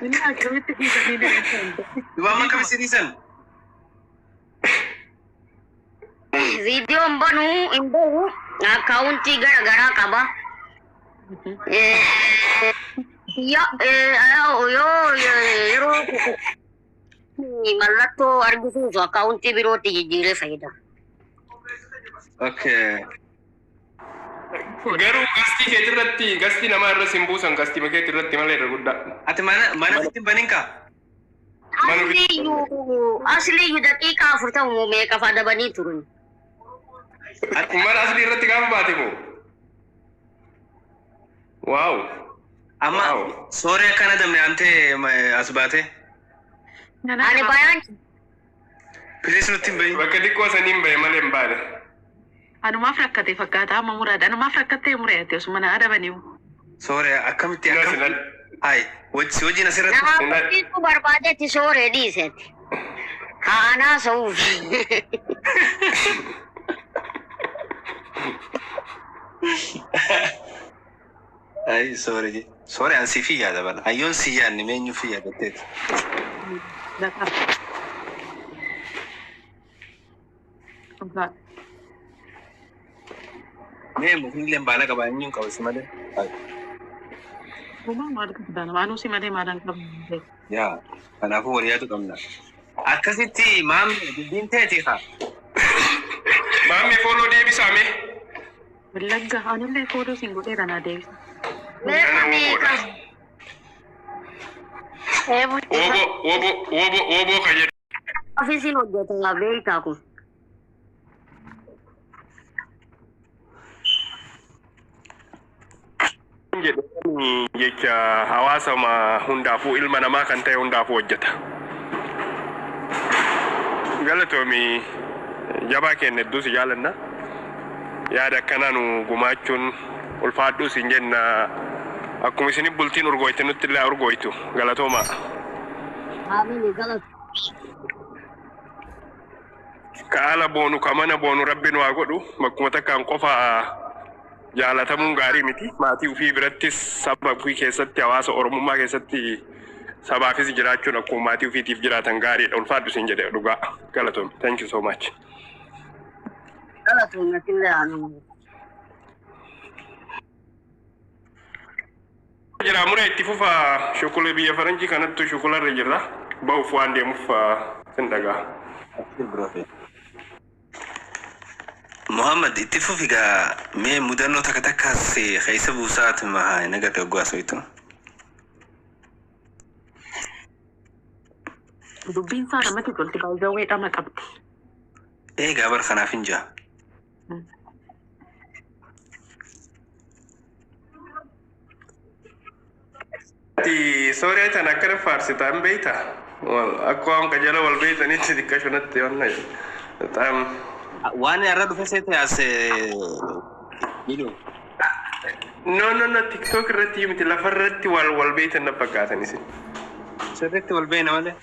Ina akamitti dhiisanii deemsan. Duwwaa akkamitti dhiisan? Videoon banuu hin bahu akkaawuntii garaagaraa qaba. Yeroo mallattoo argisiisu akkaawuntii birootti jijjiiree fayyadamu. Okay. Garuu gastii keetirratti gastii namaa irra simbuusan gastii keetirratti malee irra guddaa. Ati mana ittiin baninka? Asliyyuu daqiiqaa 40 meeqaaf adabanii turan. Mana asli irratti gaafa baate moo? Waaw. Amma sooree akkana damne antee as baate? Ani bayaan. Bilis nutti hin bahin. Bakka xiqqoo saniin bahe malee hin baane. Anumaaf rakkate fakkaata amma muraadha. Anumaaf rakkattee muraate osuma na adabaniiru. Sooree akkamitti akkamitti? Hai, wajjin asirratti. Namoonni barbaadetti sooree dhiisetti. Haanaa sa'uuf. Ai, sooree. Sooree an si fi yaada bala. Ayyoon si yaadni meenyu fi yaadatteeti. Mee mukni baala qaba eenyuun qaba si malee. Kuma maal qabda namaanuu si malee maalaan qabu. Yaa, kanaafuu waliyaatu qabna. Akkasitti maamni dubbiin ta'eeti haa. Maammi fooloo deebisaame. Wallagga anillee fooloo siin godheera naa deebisa. Wobo kaje. Ofiisiin hojjetaa beekaa kun. Jecha hawaasa hundaafuu ilma namaa kan ta'e hundaafuu hojjeta. Galatoomi jabaa keenya hedduu si jaalanna. Yaada akkanaa nu gumaachuun ulfaadhuu siin jenna. Akkuma isin bultiin urgooyte nutti illee urgooytu. Galatooma. Amiin galatu. Kaala boonu kamana boonu rabbiin waa godhu bakkuma takkaan qofa jaalatamuun gaarii miti. Maatii ofii birattis saba ofii keessatti hawaasa Oromummaa keessatti sabaafis jiraachuun akkuma maatii ofiitiif jiraatan gaariidha. Ulfaadhu siin jedhe dhugaa. Galatoom. Thank you so much. Galatoom natillee anu. Jira muree itti fufa shukula biyya faranjii kanattu shukularra jirra. Ba'uuf waan deemuuf sin dhagaa. Muhammad itti fufigaa mee mudannoo takka takkaas keessa buusaati mahaa nagarra ogwaasooytu. Dubbiin isaa namatti tolti baay'ee dhama qabdi. Eegaa bar kanaaf hin jaa. Sooree tan akkana faarsitaan beeyta. Akkuma kajala wal beeytanitti xiqqaa shunatti wanna jedhu. Waan irra dhufe seete as miidhu. No, TikTok irratti miti lafarratti wal beeytan na fakkaatan isin. Sirriitti wal beeyna malee.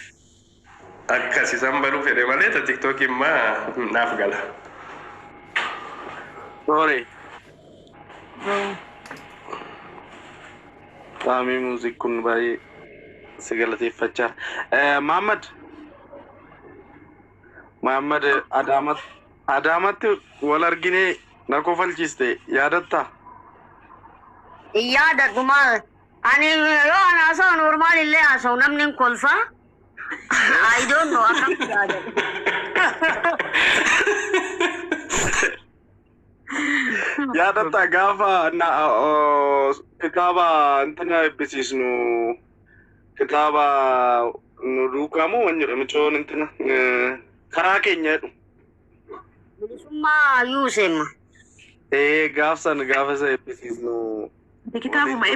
Akkas isan baluu fedhe malee ta TikTok immaa naaf gala. Sorry. Taami muuziq kun baay'ee si galateeffachaa. Muhammad Adaamatti wal arginee na kofalchiste yaadatta? Yaadadhu maal? Ani yoo ana haasa'u normaal illee haasa'u namni hin kolfa. I don't know akkamitti yaadadhu. Yaadatta gaafa kitaaba intina ebbisiisnu kitaaba nu duukamu waan jedhamu coon intina karaa keenya jedhu. Bilisummaa Yuusema. Gaafa isa ebbisiisnu. Kitaabuma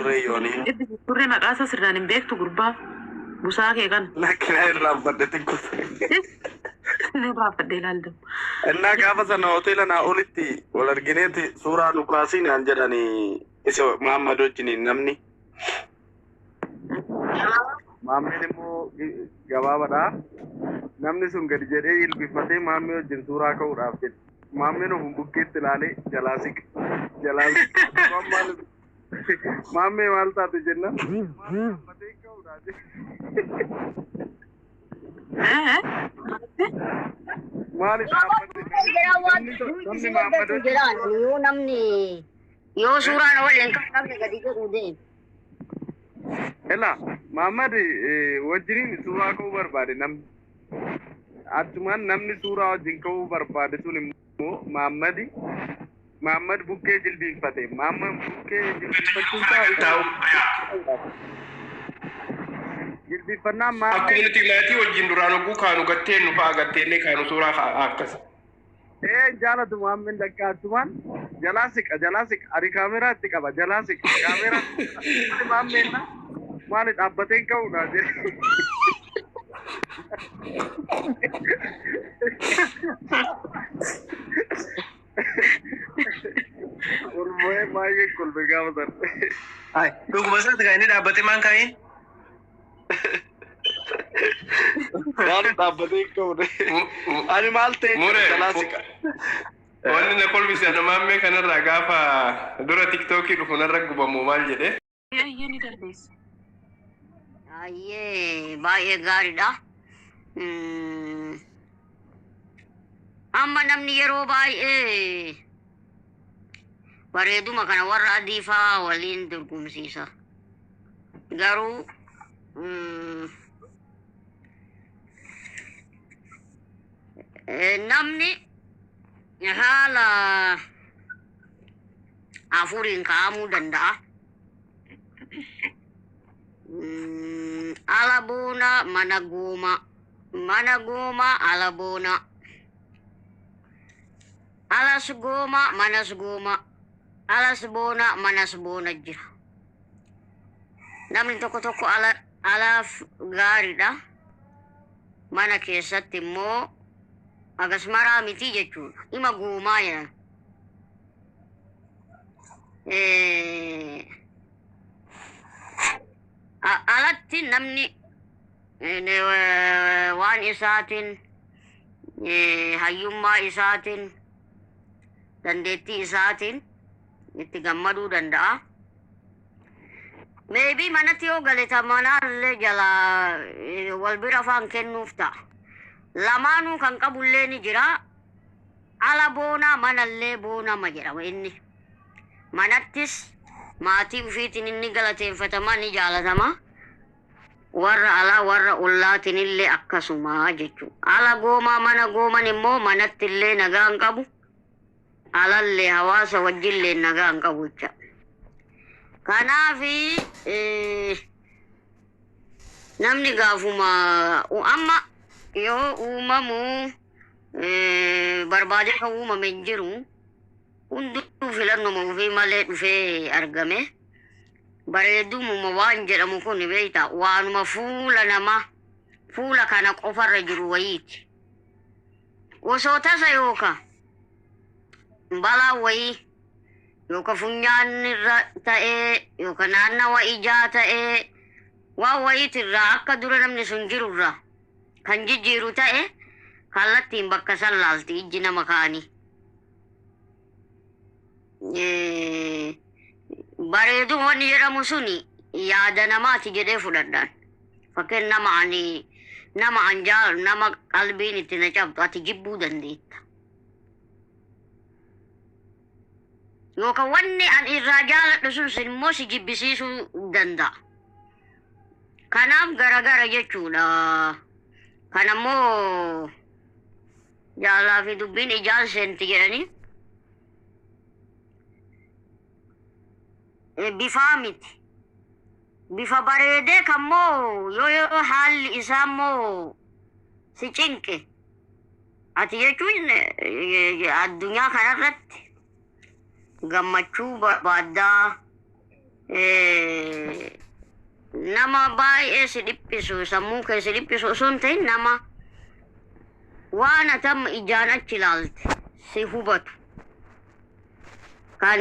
turre maqaasa sirnaan hin beektu gurbaa busaa kee kan. Lakkina irraa fadhate kutu. Irraa fadhee ilaaldamu. Innaa gaafa sana hoteela naa olitti wal argineeti suuraa nu kaasiin aan jedhanii isa Muhammad wajjiniin namni. Muhammad immoo gabaabadha. Namni sun gadi jedhee ilbifatee Muhammad wajjin suuraa ka'uudhaaf jedhe. Muhammad of bukkeetti ilaalee jalaa siqa. Maamee maal taate jenna? Maali namni yoo suuraan waliin kan qabne gadi jedhu deemu. Ela Muhammad wajjiniin suuraa ka'uu barbaade namni achumaan namni suuraa wajjin ka'uu barbaade sun immoo Muhammad bukkee jilbiinfate. Muhammad bukkee jilbiinfachuun jilbiinfannaan maal? Akkuma nuti maatii wajjin duraan oguu kaanu gattee nu fa'a gatteellee kaanu suuraa akkas. Jaalatu Muhammad dakka achumaan jalaa siqa ari kaameraatti qaba jalaa siqa kaameraa Muhammad maali dhaabbateen ka'uudha jedhe. Ormoe baay'ee kolbe gaafa darbe. Hai, dhuguma isaati kan inni dhaabbatee maan kaa'ee? Maali dhaabbatee ka'uudha. Ani maal ta'e jalaa siqa. Wanni na kolbise namaammee kanarraa gaafa dura tiktookii dhufu narra gubamu maal jedhe? Ayyee ni darbeessa. Ayyee baay'ee gaariidha. Amma namni yeroo baay'ee bareeduma kana warra adii fa'aa waliin dorgomsiisa. Garuu namni haala afuriin kaa'amuu danda'a. Ala boona mana gooma ala boona alas gooma manas gooma alas boona manas boona jira. Namni tokko tokko alaaf gaariidha. Mana keessatti immoo agasmaraa miti jechuudha. Ima goomaa jedhan. Alatti namni waan isaatiin hayyummaa isaatiin dandeettii isaatiin itti gammaduu danda'a. Maybe manatti yoo galeta manaallee jala wal bira afaan kennuuf ta'a. Lamaanuu kan qabullee ni jira. Ala boonaa manallee boonama jedhama inni. Manattis maatii ufiitiin inni galateeffatamaa ni jaalatama. Warra alaa warra ollaatiin illee akkasuma jechuudha. Ala goomaa mana gooman immoo manatti illee nagaan qabu. Alallee hawaasa wajjillee nagaan qabu jecha. Kanaafi namni gaafuma amma yoo uumamu barbaadee kan uumame hin jiru. Hunduu filannuma ofii malee dhufee argame. Bareedumuma waan jedhamu kun beektaa waanuma fuula kana qofarra jiru wayiiti. Osoo tasa yookaan balaa wayii yookaan funyaanirra ta'ee yookaan naannawa ijaa ta'ee waan wayiitirraa akka dura namni sun jirurraa kan jijjiiru ta'e kallattiin bakka san laalti ijji nama kaanii. Bareedu wanni jedhamu suni yaada namaati jedhee fudhadhaan. Fakkeen nama anjaalu nama qalbiin itti na cabdu ati jibbuu dandeetta. Yookaan wanni an irraa jaaladhu sun immoo si jibbisiisuu danda'a. Kanaaf garagara jechuudha. Kanammoo jaalaa fi dubbiin ijaan seenti jedhanii. Bifaa miti. Bifa bareedee kammoo yoo haalli isaa immoo si cinqe. Ati jechuun addunyaa kanarratti gammachuu barbaaddaa nama baay'ee si dhiphisu sammuu kee si dhiphisu osoo hin ta'in nama waan atam ijaan achi ilaalte si hubatu. Kan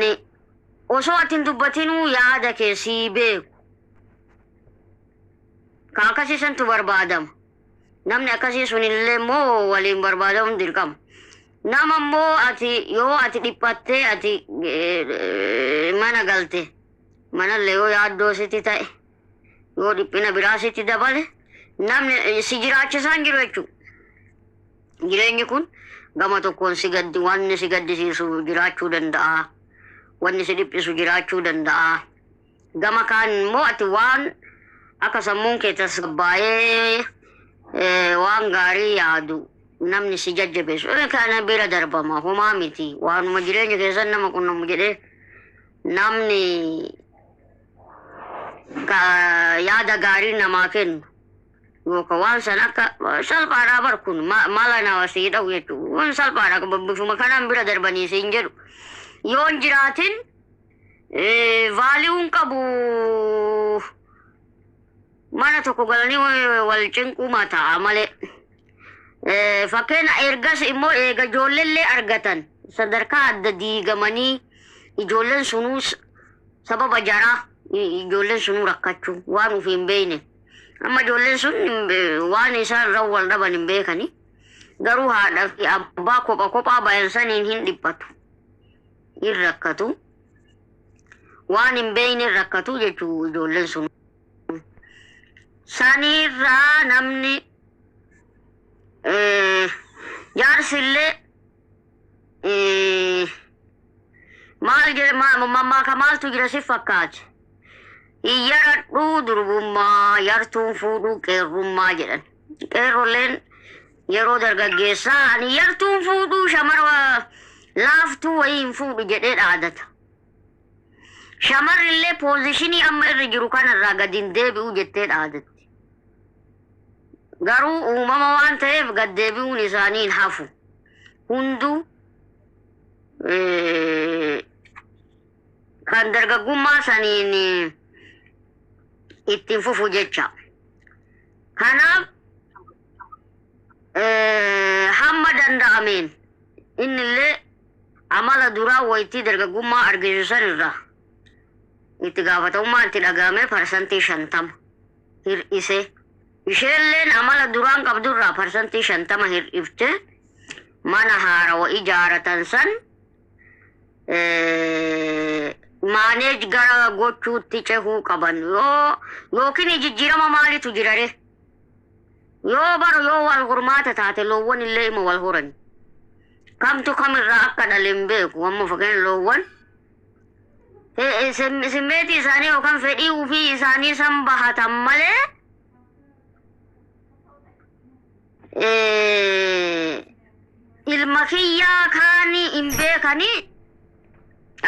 osoo atin dubbatinuu yaada kee sii beeku. Kan akkasiisantu barbaadama. Namni akkasii sunillee immoo waliin barbaadamuun dirqama. Nama immoo yoo ati dhiphattee ati mana galte manallee yoo yaaddoo sitti ta'e yoo dhiphina biraa sitti dabale namni si jiraachisaan jiru jechuudha. Jireenyi kun gama tokkoon wanni si gaddisiisu jiraachuu danda'a. Wanni si dhiphisu jiraachuu danda'a. Gama kaan immoo ati waan akka sammuun kee tasgabbaa'ee waan gaarii yaadu namni si jajjabeessu. Kana bira darbama homaa miti. Waanuma jireenya keessan nama qunnamu jedhee namni yaada gaarii namaa kennu yookaan waan san akka salphaadhaa barkuun mala nama sii dha'u jechuudha. Waan salphaadhaa bifuma kanaan bira darbanii siin jedhu yoo hin jiraatin vaaliyuun qabu mana tokko galanii wal cinquu ta'a malee. Fakkeenya ergas immoo eega ijoolleellee argatan sadarkaa adda diigamanii ijoolleen sunuus sababa jaraa ijoolleen sunuu rakkachuu waan uf hin beekne. Amma ijoolleen sun waan isaan irra wal dhaban hin beekani. Garuu haadhaa fi abbaa kophaa bayan saniin hin dhiphatu. Hin rakkatu. Waan hin beekne hin rakkatu jechuu ijoolleen sun. Sanirraa namni jaarsillee maal jedhe mammaaka maaltu jira si fakkaate. Iyyaradhuu durbummaa yartuun fuudhuu qeerrummaa jedhan. Qeerroleen yeroo dargaggeessaa ani yartuun fuudhuu shamara laaftuu wayii hin fuudhu jedhee dhaadata. Shamarrillee poozishinii amma irra jiru kanarraa gadi hin deebi'u jettee dhaadatti. Garuu uumama waan ta'eef gad deebi'uun isaanii hin hafu. Hunduu kan dargaggummaa saniin ittiin fufu jecha. Kanaaf hamma danda'ameen innillee amala duraa wayitii dargaggummaa argisiisan irraa itti gaafatamummaa itti dhagahame parsantii 50 hir'ise. Isheenilleen amala duraan qabdurraa parsantii 50 hir'ifte mana haarawaa ijaaratan san maaneej gara gochuutti cehuu qaban yookiin jijjiirama maalitu jirare yoo wal hormaata taate loowwan illee ima wal horan kamtu kamirraa akka dhaleen beeku amma fakkeenya loowwan simmeetii isaanii yookaan fedhii ufii isaanii san bahatan malee ilma kiyyaa kaanii hin beekanii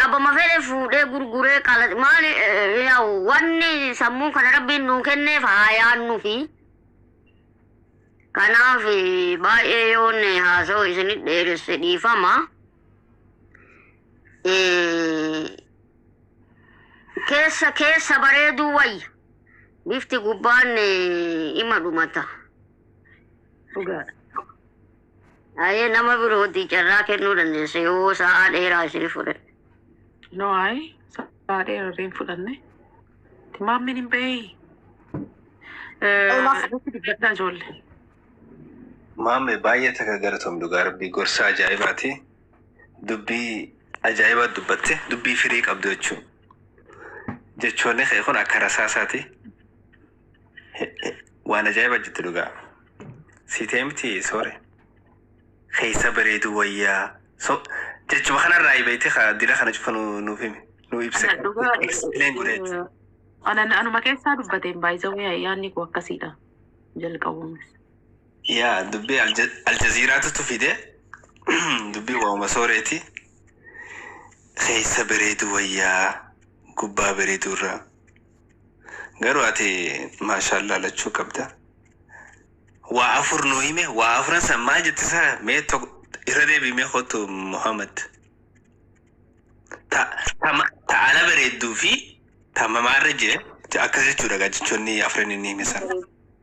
abama fedhe fuudhee gurguree qala maali wanni sammuu kana rabbiin nuu kenneef haa yaannuufi. Kanaaf baay'ee yoon haasa'u isinit dheeresse dhiifama. Keessa bareeduu wayya bifti gubbaan ima dhumata. Ayee nama birooti carraa kennuu dandeesse yoo sa'a dheeraa isin fudhate. No, sa'a dheeraa hin fudhanne. Timaammin hin beeyi. Dibbataa ijoollee. Maamme baay'ee takka galatoom dhugaa rabbii gorsa ajaa'ibaati. Dubbii ajaa'ibaa dubbatte dubbii firii qabdu jechuun. Jechoonni kee kun akka rasaasaati. Waan ajaa'ibaa jettu dhugaa. Siitee miti soore. Keessa bareedu wayyaa. Jechuma kanarraa beekte dila kana cufa nuuf hime. Nu ibsa. Explain godheetti. Anuma keessaa dubbateen baay'isawee yaadni koo akkasiidha. Jalqabuunis. Yaa dubbii aljaziiraatu fide. Dubbii waa'uma sooreeti. Keessa bareedu wayyaa gubbaa bareedurraa. Garuu ati maashaallah lachuu qabda. Waa afur nu hime waa afuran san maal jettisaa mee irra deebi'ee kootu Muhammad. Ta'ala bareedduu fi tamaamaarra jee akkas jechuudha jechoonni afran inni hime sana.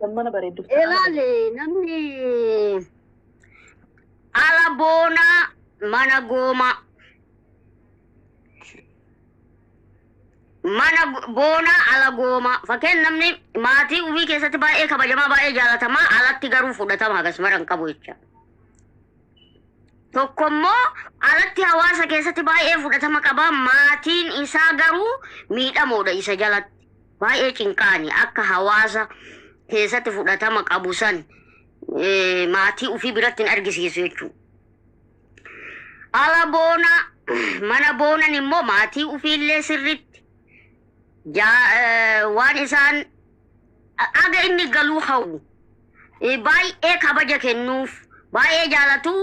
Ilaali namni ala boona mana gooma. Mana boona ala gooma. Fakkeenya namni maatii ofii keessatti baay'ee kabajamaa baay'ee jaalatamaa alatti garuu fudhatama akkasumas hin qabu jecha. tokkommoo alatti hawaasa keessatti baay'ee fudhatama qaba. Maatiin isaa garuu miidhamoodha isa jalatti. Baay'ee cinqaani akka hawaasa keessatti fudhatama qabu san maatii ofii biratti hin argisiisu jechuudha. Ala boona mana boonan immoo maatii ofiillee sirritti waan isaan aga inni galuu hawwu baay'ee kabaja kennuuf baay'ee jaalatu.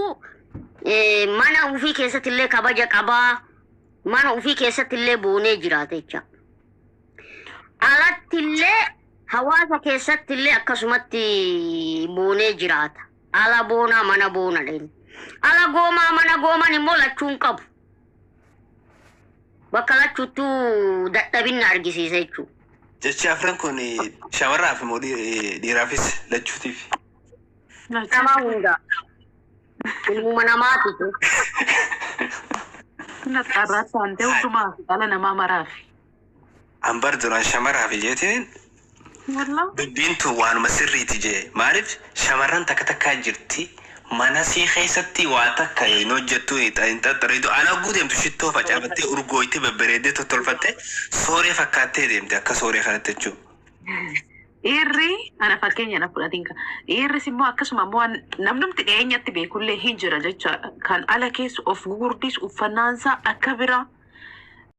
Mana ofii keessatti illee kabaja qabaa. Mana ofii keessatti illee boonee jiraata jecha. Alatti illee hawaasa keessatti illee akkasumatti boonee jiraata. Ala boonaa mana boonadha. Ala goomaa mana gooman immoo lachuun qabu. Bakka lachuuttu dadhabinna argisiisa jechuudha. Jechi afran kun shamarraaf immoo dhiiraafis lachuutiif. Namaa hundaa. Ilmuma namaatitu. Naxxarratti hantee hundumaa dhala namaa maraafi. Ambar duraan shamarraaf jeetiin dubbiintu waanuma sirriiti jee. Maaliif shamarran takka takkaa jirti mana sii keessatti waa takka hin hojjettu hin xaxxariitu ana guuteemtu shittoo facaafattee urgooyte babbareeddee tottolfatte sooree fakkaattee deemte akka sooree kanatti jechuudha. Dhiirri ana fakkeenya na fudhatiin kan dhiirris immoo akkasuma immoo namnumti dhiyeenyatti beekullee hin jira jecha kan ala keessa of gurgurdis uffannaansaa akka bira